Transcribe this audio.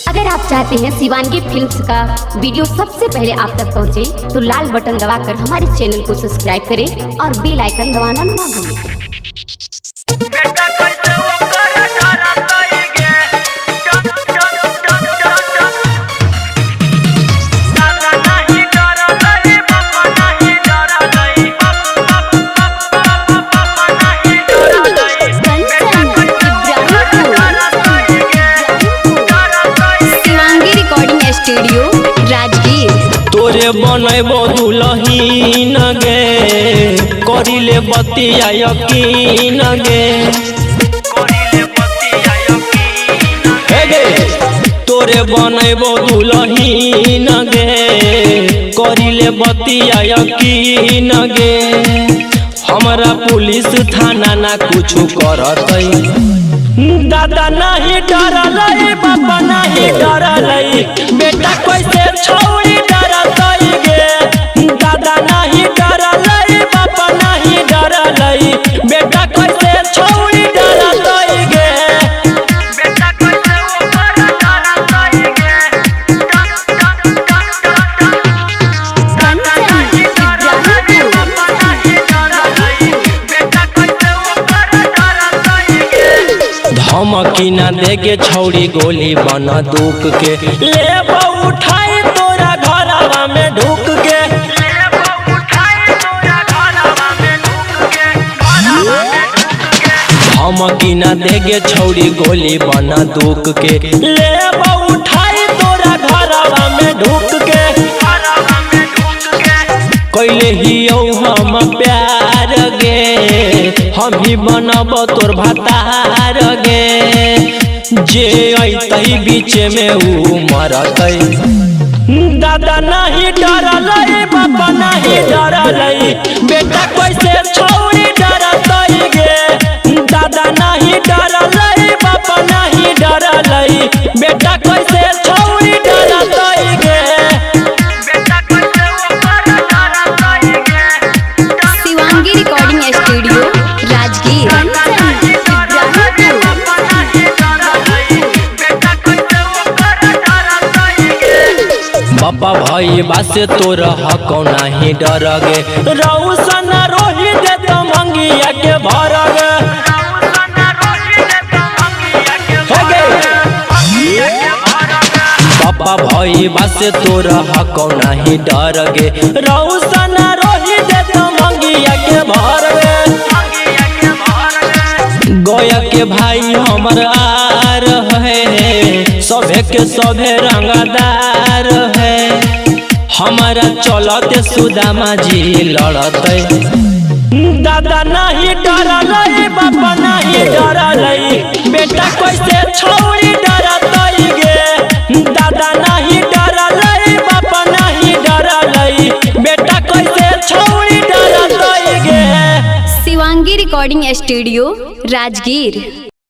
अगर आप चाहते हैं शिवांगी फिल्म्स का वीडियो सबसे पहले आप तक पहुंचे, तो लाल बटन दबाकर हमारे चैनल को सब्सक्राइब करें और बेल आइकन दबाना ना भूलें। स्टूडियो राजगीर तोरे बनैबो दुलहीन गे, करिले बतिया यकीन गे। तोरे बनैबो दुलहीन गे, करिले बतिया यकीन गे। हमरा पुलिस थाना ना कुछ करतै, दादा नहीं डरलै, बाबा नहीं डरलै, बेटा कैसे छोड़ी डरतै गे। दादा नहीं डरलै, बाबा नहीं डरलै, बेटा कैसे छोड़ी डरतै गे। बेटा कैसे ओकर डरतै गे। धमकी ना देगे छौड़ी गोली बना दुख के, ले उठाई तोरा घरवा में ढुक के। धमकी ना देगे छौड़ी गोली बना दुख के, ले उठाई तोरा घरवा में ढुक के। कैले ही हम प्यार गे, हम ही बनब तोर भतार गे। जे अतै बीच में ऊ मरतै, दादा नहीं डरलै, बाबा नहीं डरलै, बेटा कैसे छोड़ी डरतै गे। दादा नहीं डरलै, बाबा नहीं डरलै, बेटा कैसे छोड़ी डरतै गे। शिवांगी रिकॉर्डिंग स्टूडियो राजगीर बाबा भाई बासे तोर हक नहीं डर गे, रौशन रोही दे तो मंगिया के भर गे। बाबा भाई बासे तोर हक नहीं डर गे, रौशन रोही दे तो मंगिया के भर गे। गोया के भाई हमर आर है, सभे के सभे रंगदार है। हमारा चलते सुदामा जी लड़तै, दादा नहीं डरलै, बाबा नहीं डरलै, बेटा कैसे छोड़ी डरतै गे। दादा नहीं डरलै, बाबा नहीं डरलै, बेटा कैसे छोड़ी डरतै गे। Shivangi recording studio Rajgir.